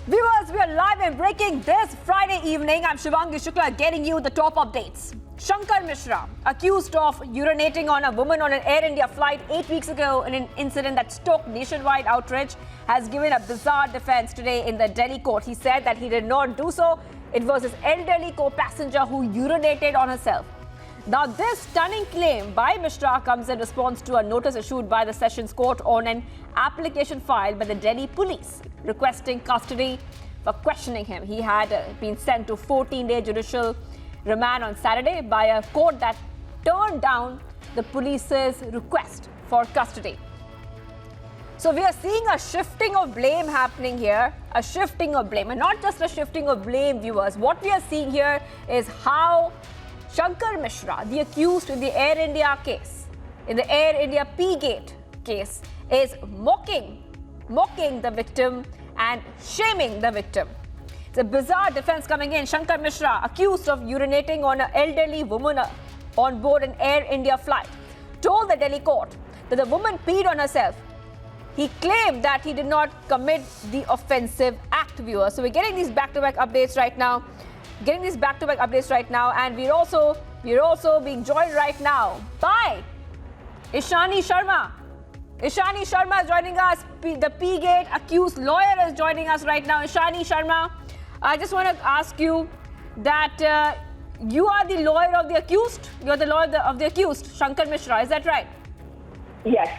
Viewers, we are live and breaking this Friday evening. I'm Shivangi Shukla getting you the top updates. Shankar Mishra, accused of urinating on a woman on an Air India flight 8 weeks ago in an incident that stoked nationwide outrage, has given a bizarre defense today in the Delhi court. He said that he did not do so. It was his elderly co-passenger who urinated on herself. Now, this stunning claim by Mishra comes in response to a notice issued by the Sessions Court on an application filed by the Delhi police requesting custody for questioning him. He had been sent to 14-day judicial remand on Saturday by a court that turned down the police's request for custody. So we are seeing a shifting of blame happening here, a shifting of blame, and not just a shifting of blame, viewers. What we are seeing here is how Shankar Mishra, the accused in the Air India case, in the Air India P-Gate case, is mocking the victim and shaming the victim. It's a bizarre defense coming in. Shankar Mishra, accused of urinating on an elderly woman on board an Air India flight, told the Delhi court that the woman peed on herself. He claimed that he did not commit the offensive act, viewers. So we're getting these back-to-back updates right now. And we're also being joined right now by Ishanee Sharma. Ishanee Sharma is joining us. The P-Gate accused lawyer is joining us right now. Ishanee Sharma, I just want to ask you that you are the lawyer of the accused. You're the lawyer of the accused, Shankar Mishra. Is that right? Yes.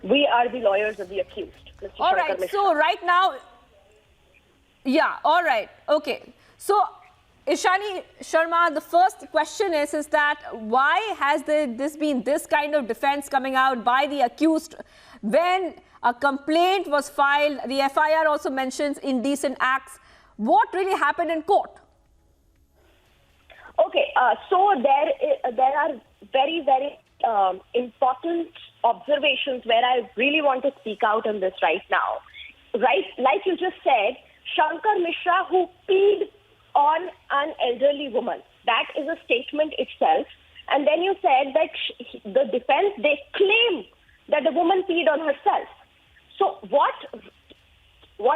We are the lawyers of the accused, Mr. All right. So right now, yeah. All right. Okay. So, Ishanee Sharma, the first question is that why has this been this kind of defense coming out by the accused when a complaint was filed? The FIR also mentions indecent acts. What really happened in court? Okay. So there are very, very important observations where I really want to speak out on this right now. Right, like you just said, Shankar Mishra, who peed on an elderly woman. That is a statement itself. And then you said that the defense, they claim that the woman peed on herself. So what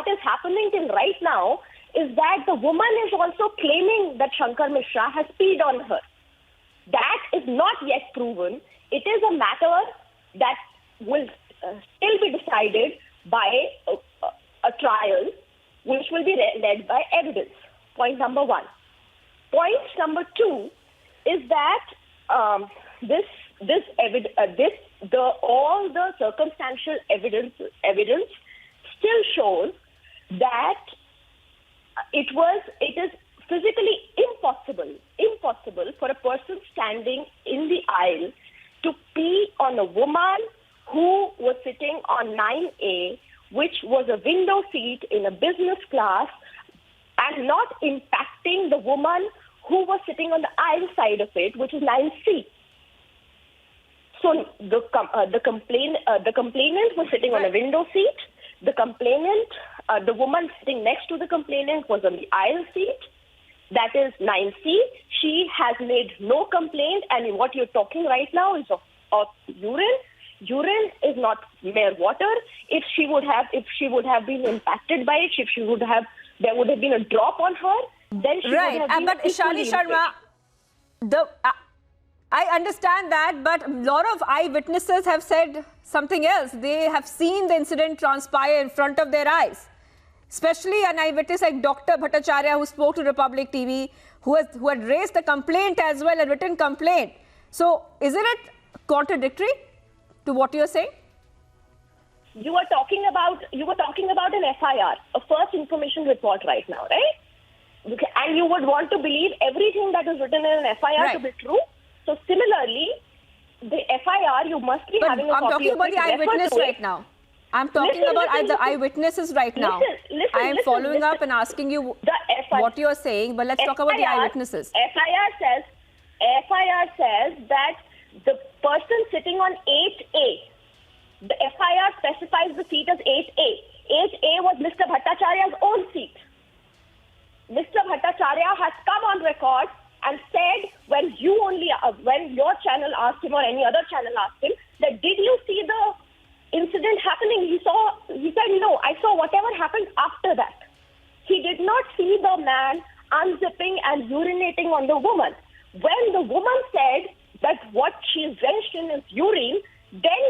is happening till right now is that the woman is also claiming that Shankar Mishra has peed on her. That is not yet proven. It is a matter that will still be decided by a trial, which will be led by evidence. Point number one. Point number two is that all the circumstantial evidence still shows that it is physically impossible for a person standing in the aisle to pee on a woman who was sitting on 9A, which was a window seat in a business class, and not impacting the woman who was sitting on the aisle side of it, which is 9C. So the complainant was sitting on a window seat. The woman sitting next to the complainant was on the aisle seat. That is 9C. She has made no complaint, and what you're talking right now is of urine. Urine is not mere water. If she would have been impacted by it, there would have been a drop on her, then she would have been but Ishanee Sharma, I understand that, but a lot of eyewitnesses have said something else. They have seen the incident transpire in front of their eyes. Especially an eyewitness like Dr. Bhattacharya, who spoke to Republic TV, who had raised the complaint as well, a written complaint. So, isn't it contradictory to what you're saying? You were talking about an FIR, a first information report right now, right? Okay. And you would want to believe everything that is written in an FIR to be true. So similarly, the FIR, you must be having a copy. I'm talking about the eyewitness right now. I'm talking about the eyewitnesses right now. I am following up and asking you what you're saying, but let's talk about the eyewitnesses. FIR says that the person sitting on 8A, the FIR specifies the seat as 8A. 8A was Mr. Bhattacharya's own seat. Mr. Bhattacharya has come on record and said when your channel asked him or any other channel asked him that did you see the incident happening? He said no. I saw whatever happened after that. He did not see the man unzipping and urinating on the woman. When the woman said that what she is drenched in is urine, then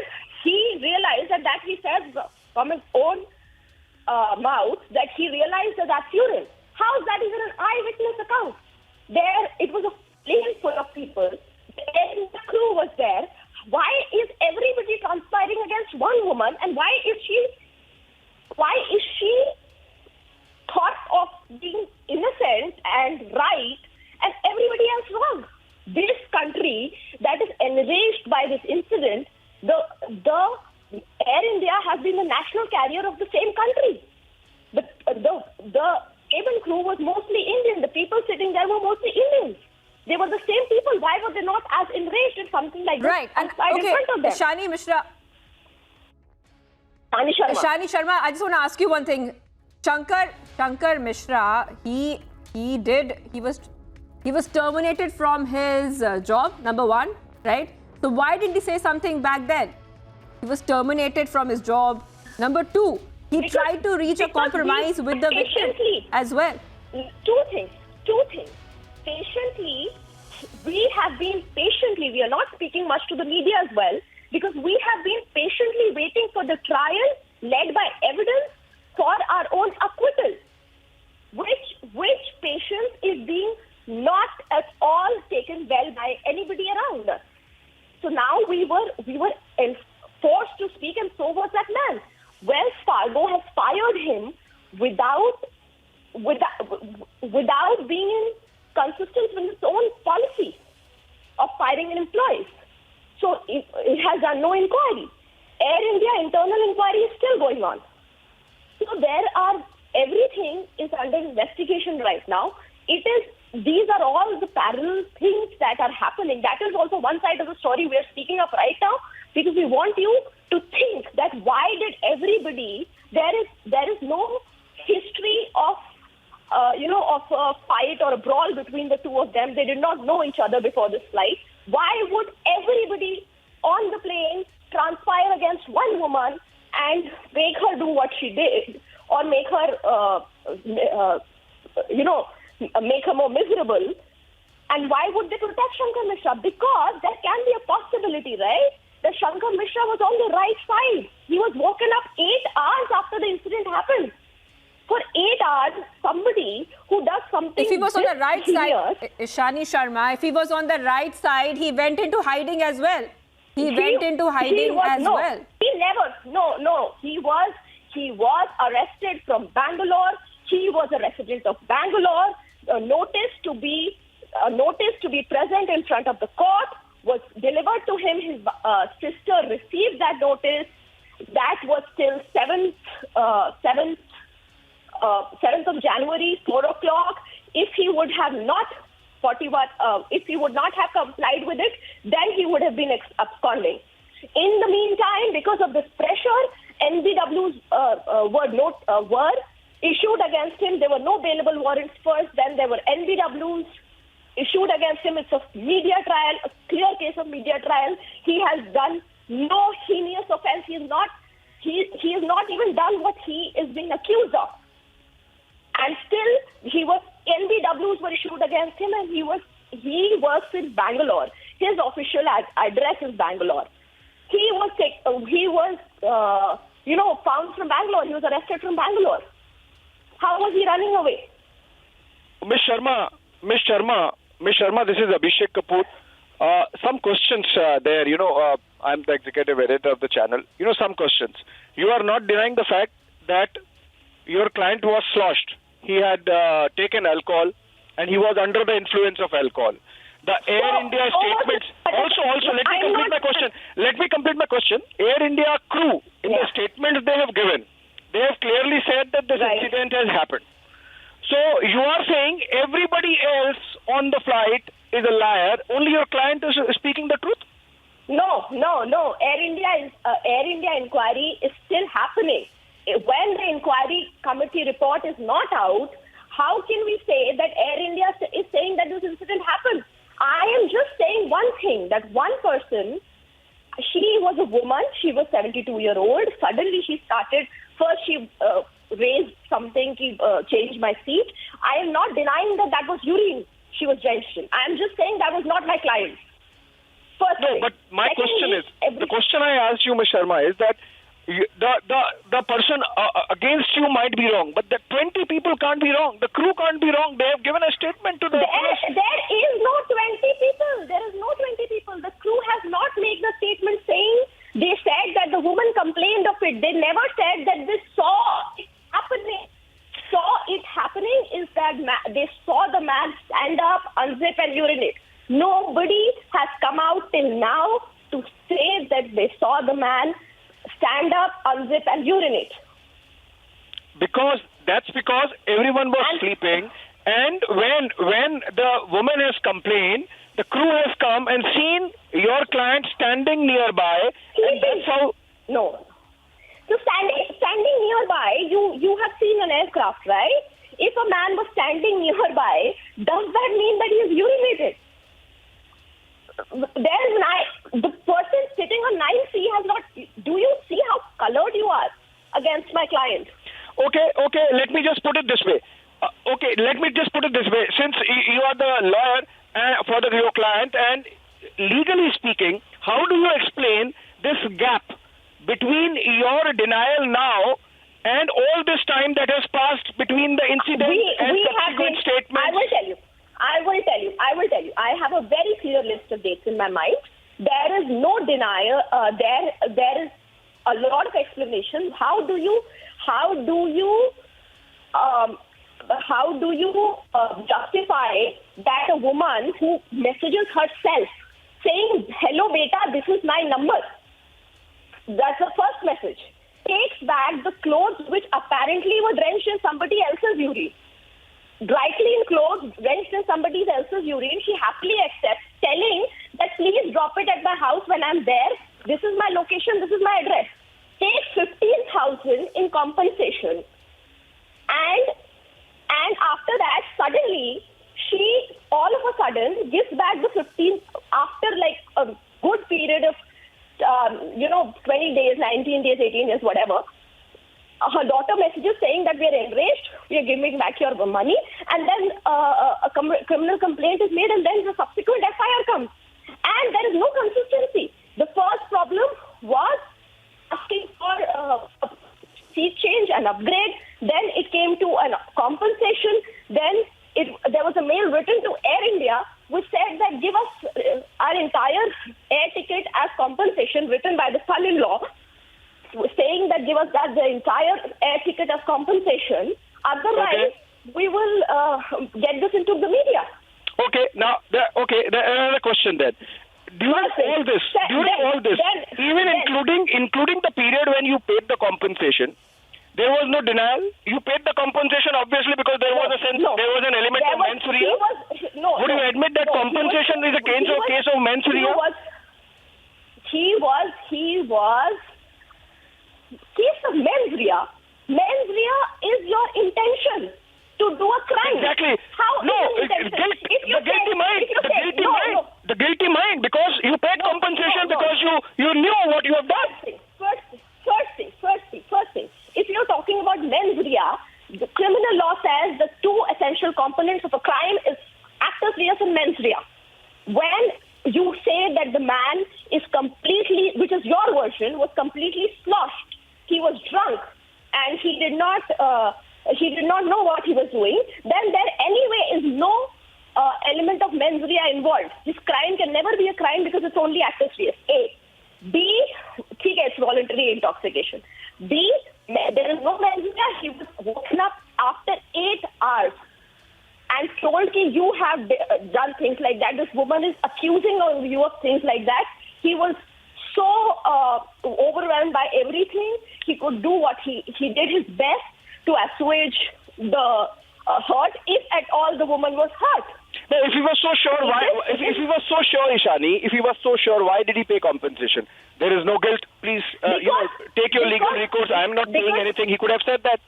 he realized that he said from his own mouth that he realized that that's urine. How is that even an eyewitness account? There, it was a plane full of people. The crew was there. Why is everybody conspiring against one woman, and why is she thought of being innocent and right, and everybody else wrong? This country that is enraged by this incident, the Air India has been the national carrier of the same country. The cabin crew was mostly Indian. The people sitting there were mostly Indians. They were the same people. Why were they not as enraged if something like this and in front of them? Ishanee Mishra. Ishanee Sharma, I just want to ask you one thing. Shankar Mishra, he was terminated from his job, number one, right? So why didn't he say something back then? He was terminated from his job. Number two, he tried to reach a compromise with the victim as well. Two things. Patiently, we are not speaking much to the media as well, because we have been patiently waiting for the trial led by evidence for our own acquittal, which patience is being not at all taken well by anybody around us. So now we were forced to speak, and so was that man. Wells Fargo has fired him without being in consistent with its own policy of firing employees. So it has done no inquiry. Air India internal inquiry is still going on. So everything is under investigation right now. These are all the parallel things that are happening. That is also one side of the story we are speaking of right now, because we want you to think that why did everybody, there is no history of a fight or a brawl between the two of them. They did not know each other before this flight. Why would everybody on the plane conspire against one woman and make her do what she did, or make her, make her more miserable? And why would they protect Shankar Mishra? Because there can be a possibility, right, that Shankar Mishra was on the right side. He was woken up 8 hours after the incident happened. For 8 hours, somebody who does something. If he was on the right side, Ishanee Sharma, if he was on the right side, he went into hiding as well. He went into hiding as well. He never. No. He was arrested from Bangalore. He was a resident of Bangalore. A notice to be present in front of the court was delivered to him. His sister received that notice. That was till 7th of January, 4 o'clock. If he would not have complied with it, then he would have been absconding. In the meantime, because of this pressure, NBWs were issued against him. There were no bailable warrants first, then there were NBWs issued against him. It's a media trial, a clear case of media trial. He has done no heinous offense. He has not even done what he is being accused of. And still, NBWs were issued against him, and he works in Bangalore. His official address is Bangalore. He was found from Bangalore. He was arrested from Bangalore. How was he running away? Ms. Sharma, this is Abhishek Kapoor. Some questions there. I'm the executive editor of the channel. Some questions. You are not denying the fact that your client was sloshed. He had taken alcohol, and he was under the influence of alcohol. The Air India statements. Also, let me complete my question. Air India crew, in the statements they have given, they have clearly said that this incident has happened. So you are saying everybody else on the flight is a liar. Only your client is speaking the truth? No. Air India inquiry is still happening. When the inquiry committee report is not out, how can we say that Air India is saying that this incident happened? I am just saying one thing, that one person, she was a woman, she was 72-year-old. Suddenly she started, first she change my seat. I am not denying that was urine she was drenched in. I am just saying that was not my client. First No, thing. but my question Secondly, is, the question I asked you, Ms. Sharma, is that the person against you might be wrong, but the 20 people can't be wrong. The crew can't be wrong. They have given a statement to the press. There is no 20 people. There is no 20 people. The crew has not made the statement saying they said that the woman complained of it. They never said that they saw it happening. Saw it happening is that they saw the man stand up, unzip and urinate. Nobody has come out till now to say that they saw the man stand up, unzip and urinate. Because everyone was sleeping, and when the woman has complained, the crew has come and seen your client standing nearby, and that's how. No. So standing nearby, you have seen an aircraft, right? If a man was standing nearby, does that mean that he is urinated? The person sitting on 9C has not. Do you see how colored you are against my client? Okay. Let me just put it this way. Since you are the lawyer for your client, and legally speaking, how do you explain this gap between your denial now and all this time that has passed between the incident and subsequent statements? I will tell you. I have a very clear list of dates in my mind. There is no denial. There is a lot of explanation. How do you justify that a woman who messages herself saying, "Hello, beta, this is my number." That's the first message. Takes back the clothes which apparently were drenched in somebody else's urine. Dry clean clothes drenched in somebody else's urine. She happily accepts, telling that please drop it at my house when I'm there. This is my location. This is my address. Takes 15,000 in compensation, and after that, suddenly she all of a sudden gives back the 15 after like a good period of 20 days, 19 days, 18 days, whatever. Her daughter messages saying that we are enraged, we are giving back your money, and then a criminal complaint is made, and then the subsequent FIR comes. And there is no consistency. The first problem was asking for a seat change, an upgrade. Then it came to a compensation. Then there was a mail written to Air India which said that give us our entire air ticket as compensation, written by the son-in-law, saying that give us that the entire air ticket as compensation. Otherwise, we will get this into the media. Okay, now, another question then. During all this, including the period when you paid the compensation, there was no denial. You paid the compensation obviously because there was an element of mens rea. Would you admit that compensation is a case of mens rea? He was case of mens rea. Mens rea is your intention to do a crime. Exactly. The guilty mind, because you paid compensation because you knew what you have done. First thing. If you're talking about mens rea, the criminal law says the two essential components of a crime is actus reus and mens rea. When you say that the man is completely, which is your version, was completely sloshed, he was drunk, and he did not know what he was doing, then there anyway is no element of mens rea involved. This crime can never be a crime because it's only actus reus. A. B. It's voluntary intoxication. B. There is no mens rea. He was woken up after 8 hours and told that you have done things like that. This woman is accusing you of things like that. He was so overwhelmed by everything. He could do what he did his best to assuage the hurt, if at all the woman was hurt. Now, if he was so sure, Ishanee, if he was so sure, why did he pay compensation? There is no guilt. Please, take your legal recourse. I am not paying anything. He could have said that.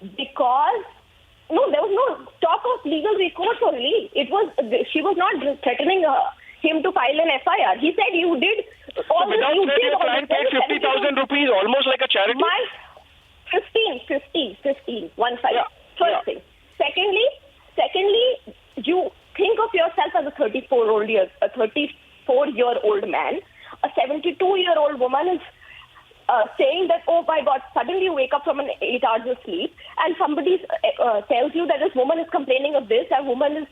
Because there was no talk of legal recourse only. She was not threatening him to file an FIR. He said you did all this. Without that, your client paid 50,000 rupees, almost like a charity. 15. One five. Yeah. First Yeah. thing. Secondly, you think of yourself as a 34-year-old man. A 72-year-old woman is saying that, oh my God, suddenly you wake up from an 8 hours of sleep and somebody tells you that this woman is complaining of this, that woman is,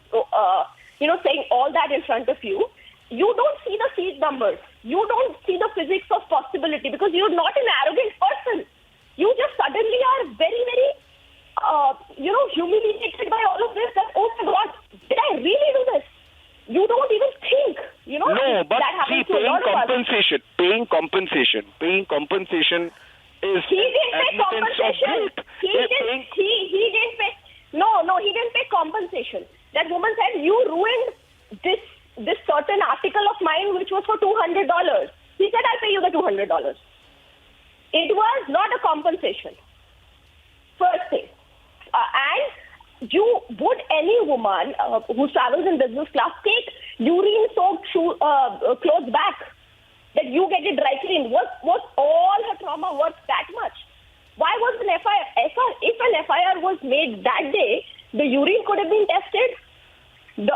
saying all that in front of you. You don't see the seat numbers. You don't see the physics of possibility because you're not an arrogant person. You just suddenly are very, very, humiliated by all of this. That, oh my God, did I really do this? You don't even think, No, but that see, happens to a lot of us. paying compensation is He didn't pay admittance of compensation. guilt. He They're didn't paying- pay. No, he didn't pay compensation. That woman said, you ruined this certain article of mine which was for $200. He said, I'll pay you the $200. It was not a compensation. First thing. And would any woman who travels in business class take urine-soaked clothes back? That you get it dry cleaned? Was all her trauma worth that much? Why was an FIR? If an FIR was made that day, the urine could have been tested. His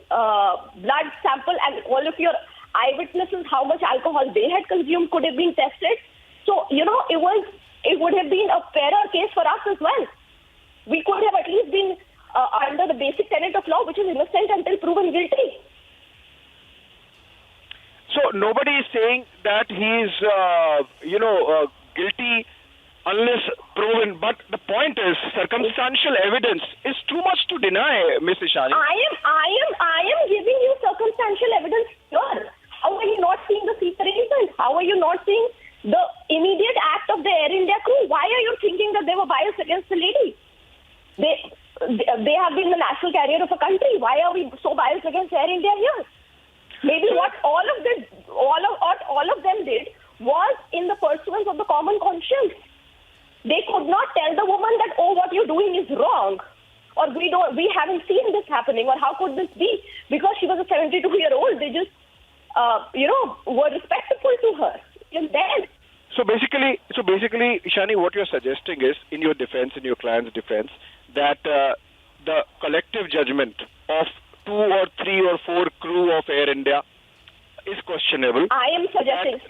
blood sample and all of your eyewitnesses, how much alcohol they had consumed, could have been tested. So, it would have been a fairer case for us as well. We could have at least been under the basic tenet of law, which is innocent until proven guilty. So nobody is saying that he is, guilty unless proven. But the point is, circumstantial evidence is too much to deny, Ms. Ishanee. I am giving you circumstantial evidence here. How are you not seeing the seat arrangement? How are you not seeing the immediate act of the Air India crew? Why are you thinking that they were biased against the lady? They have been the national carrier of a country. Why are we so biased against Air India here? Maybe what all of them did was in the pursuance of the common conscience. They could not tell the woman that, oh, what you're doing is wrong, or we haven't seen this happening, or how could this be? Because she was a 72-year-old, they just, were respectful to her. And then. So basically, Ishanee, what you're suggesting is, in your defense, in your client's defense, that the collective judgment of 2 or 3 or 4 crew of Air India is questionable. I am suggesting.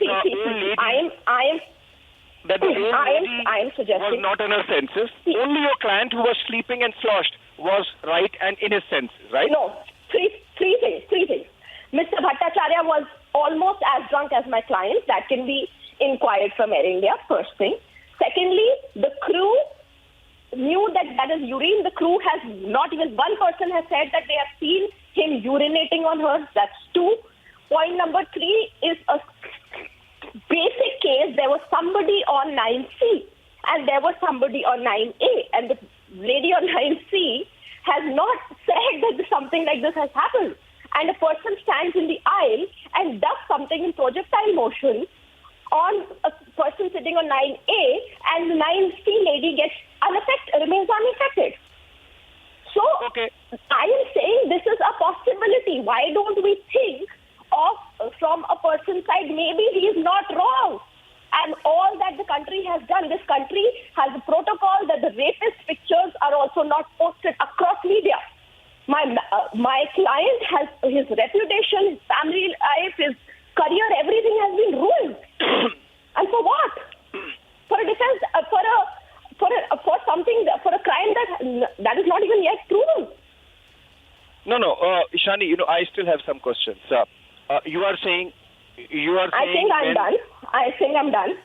That the old lady I am suggesting was not in her senses. Only your client who was sleeping and sloshed was right and in his senses, right? No, three things. Mr. Bhattacharya was almost as drunk as my client. That can be inquired from Air India, first thing. Secondly, the crew knew that is urine. The crew has not even one person has said that they have seen him urinating on her. That's 2. Point number 3 is a basic case. There was somebody on 9C and there was somebody on 9A, and the lady on 9C has not said that something like this has happened. And a person stands in the aisle and does something in projectile motion on a person sitting on 9A, and the 9C lady remains unaffected. So, Okay. I am saying this is a possibility. Why don't we think from a person's side, maybe he is not wrong? And all that the country has done, this country has a protocol that the rapist pictures are also not posted across media. My client has his reputation, his family life, his career, everything has been ruined. And for what? For a defense, for a crime that is not even yet proven. No, Ishanee, I still have some questions. You are saying. I think I'm done.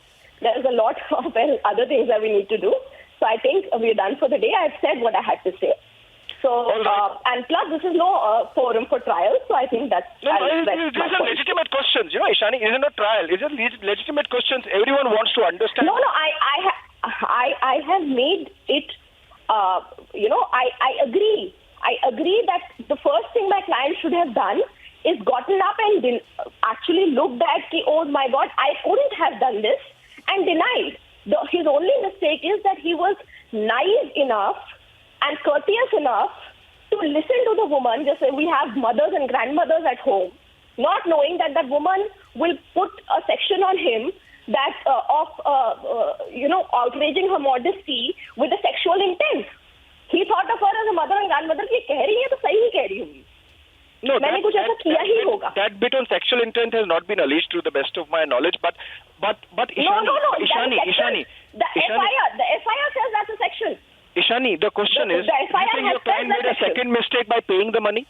There is a lot of other things that we need to do. So I think we're done for the day. I've said what I had to say. So, right. And plus, this is no forum for trial. So I think that's. These are legitimate questions. Ishanee, isn't a trial. It's a legitimate questions. Everyone wants to understand. No, I have made it. I agree. I agree that the first thing my client should have done is gotten up and actually looked at, oh my God, I couldn't have done this, and denied. His only mistake is that he was naive enough and courteous enough to listen to the woman. Just say we have mothers and grandmothers at home, not knowing that woman will put a section on him that outraging her modesty with a sexual intent. He thought of her as a mother and grandmother. कि कह रही है तो सही ही कह रही होंगी. No, that bit on sexual intent has not been alleged to the best of my knowledge, but Ishanee, no. Ishanee, the FIR says that's a sexual. Ishanee, the question is, do you think your client made a second mistake by paying the money?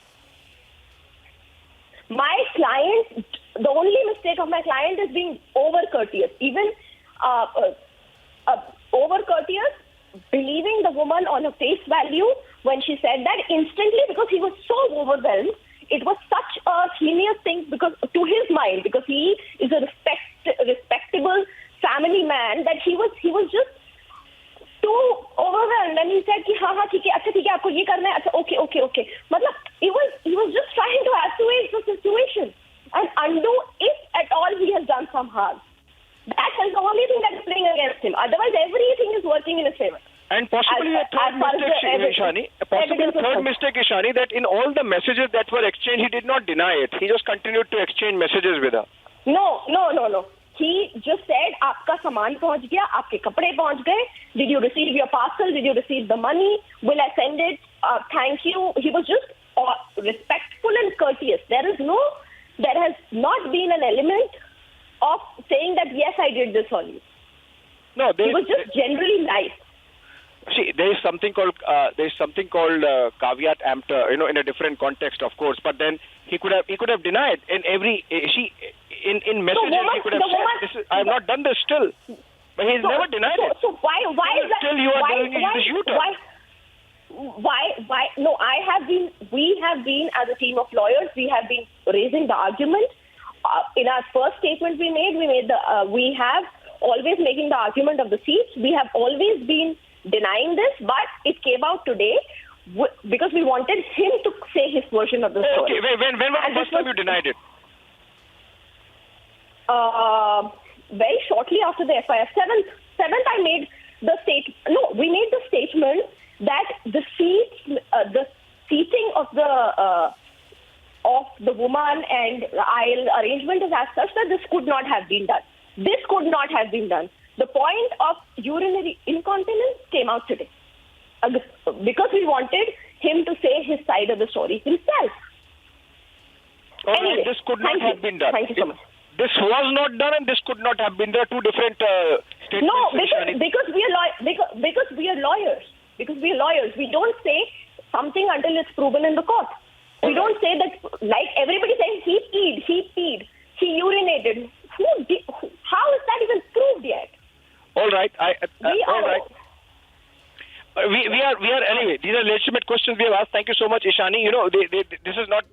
My client, the only mistake of my client is being over courteous. Even over courteous, believing the woman on her face value when she said that instantly, because he was so overwhelmed. It was such a heinous thing because to his mind, because he is a respectable family man, that he was just too overwhelmed, and he said कि हाँ ठीक है आपको ये करना है, अच्छा okay. मतलब he was just trying to assuage the situation and undo if at all he has done some harm. That is the only thing that is playing against him. Otherwise, everything is working in his favor. And possibly a third mistake, Ishanee, that in all the messages that were exchanged, he did not deny it. He just continued to exchange messages with her. No. He just said, आपका सामान पहुंच गया, आपके कपड़े पहुंच गए. Did you receive your parcel? Did you receive the money? Will I send it? Thank you. He was just respectful and courteous. There has not been an element of saying that yes, I did this on you. No, he was just generally nice. See, there is something called caveat emptor, in a different context, of course. But then he could have denied in messages. He could have said, "I have not done this still," but he's never denied it. So why is that? Still, you are doing this U-turn. Why? No, we have been as a team of lawyers. We have been raising the argument. In our first statement we have always making the argument of the seats. We have always been denying this, but it came out today because we wanted him to say his version of the story. Okay, when was the first time you denied it? Very shortly after the FIR. 7th I made the statement. No, we made the statement that the seating of the woman and aisle arrangement is as such that this could not have been done. The point of urinary incontinence came out today because we wanted him to say his side of the story himself. Anyway, this could not have been done. Thank you so much. This was not done, and this could not have been. There are two different statements. No, because we are lawyers. We don't say something until it's proven in the court. We don't say that, like everybody saying he peed, he urinated. How is that even proved yet? All right. We are anyway. These are legitimate questions we have asked. Thank you so much, Ishanee. This is not.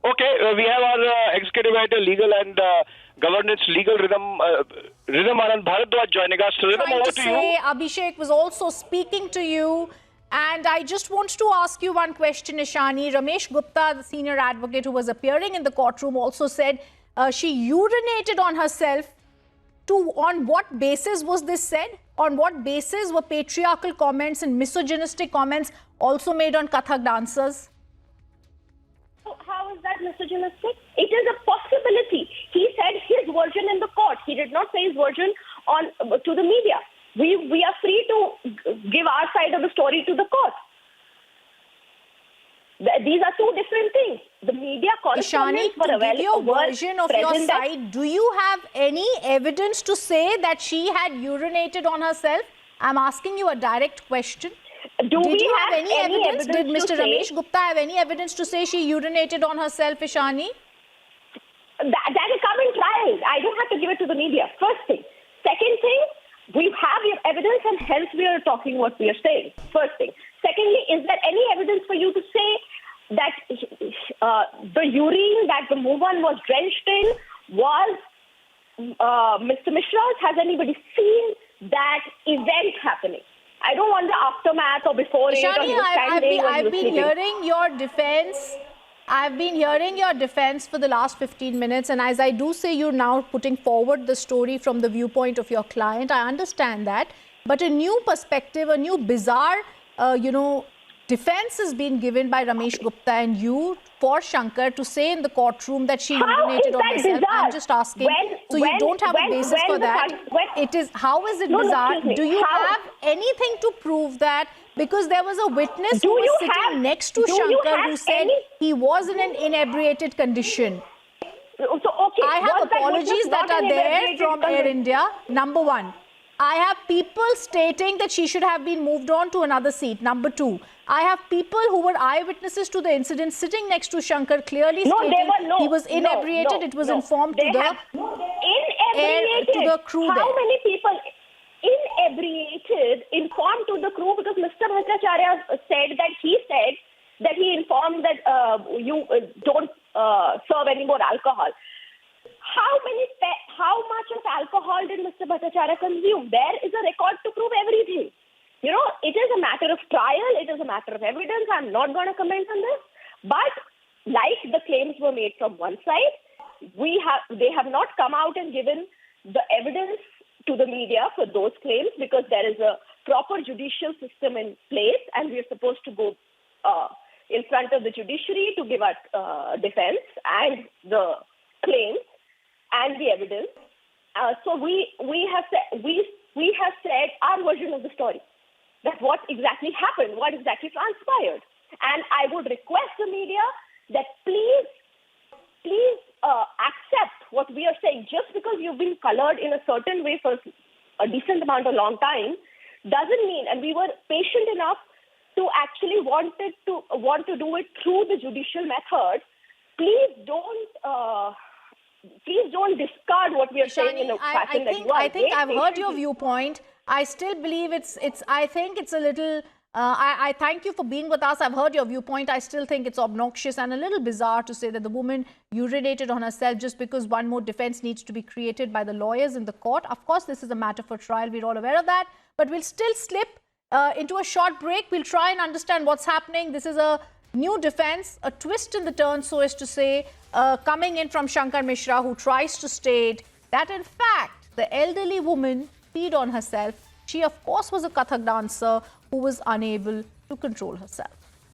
Okay, we have our executive editor, legal and governance, legal rhythm Anand Bharadwaj joining us. Rhythm, over to you. Abhishek was also speaking to you. And I just want to ask you one question, Ishanee. Ramesh Gupta, the senior advocate who was appearing in the courtroom, also said she urinated on herself. On what basis was this said? On what basis were patriarchal comments and misogynistic comments also made on Kathak dancers? How is that misogynistic? It is a possibility. He said his version in the court. He did not say his version to the media. We are free to give our side of the story to the court. These are two different things. The media correspondents were available. Ishanee, to give your version of your side, do you have any evidence to say that she had urinated on herself? I'm asking you a direct question. Did you have any evidence? Did Mr. Ramesh Gupta have any evidence to say she urinated on herself, Ishanee? That will come in trial. I don't have to give it to the media. First thing. Second thing, we have your evidence and hence we are talking what we are saying. First thing. Secondly, is there any evidence for you to say that the urine that the woman was drenched in was Mr. Mishra's? Has anybody seen that event happening? I don't want the aftermath or before Ishanee, I've been hearing your defense. I've been hearing your defense for the last 15 minutes, and as I do say, you're now putting forward the story from the viewpoint of your client. I understand that, but a new perspective, a new bizarre, defense has been given by Ramesh Gupta and you for Shankar to say in the courtroom that she urinated on herself. Bizarre? I'm just asking. You don't have a basis for that. How is it bizarre? Do you have anything to prove that? Because there was a witness who was sitting next to Shankar who said he was in an inebriated condition. So, okay, I have apologies that are there from Air India. Number one, I have people stating that she should have been moved on to another seat. Number two, I have people who were eyewitnesses to the incident sitting next to Shankar clearly stating he was inebriated. It was informed to the crew there. How many people inebriated informed to the crew? Because Mr. Bhattacharya said that he informed that you don't serve any more alcohol. How much of alcohol did Mr. Bhattacharya consume? There is a record to prove everything. You know, it is a matter of trial. It is a matter of evidence. I'm not going to comment on this. But like the claims were made from one side, they have not come out and given the evidence to the media for those claims because there is a proper judicial system in place and we are supposed to go in front of the judiciary to give our defense and the claims and the evidence. So we have said our version of the story, that what exactly happened, what exactly transpired. And I would request the media that please accept what we are saying. Just because you've been colored in a certain way for a decent amount of long time doesn't mean, and we were patient enough to actually want to do it through the judicial method. Please don't discard what we are saying in a fashion that you are. I think I've heard your viewpoint. I still believe I think it's a little. I thank you for being with us. I've heard your viewpoint. I still think it's obnoxious and a little bizarre to say that the woman urinated on herself just because one more defense needs to be created by the lawyers in the court. Of course, this is a matter for trial. We're all aware of that. But we'll still slip into a short break. We'll try and understand what's happening. This is a new defense, a twist in the turn, so as to say, coming in from Shankar Mishra, who tries to state that, in fact, the elderly woman peed on herself. She, of course, was a Kathak dancer who was unable to control herself.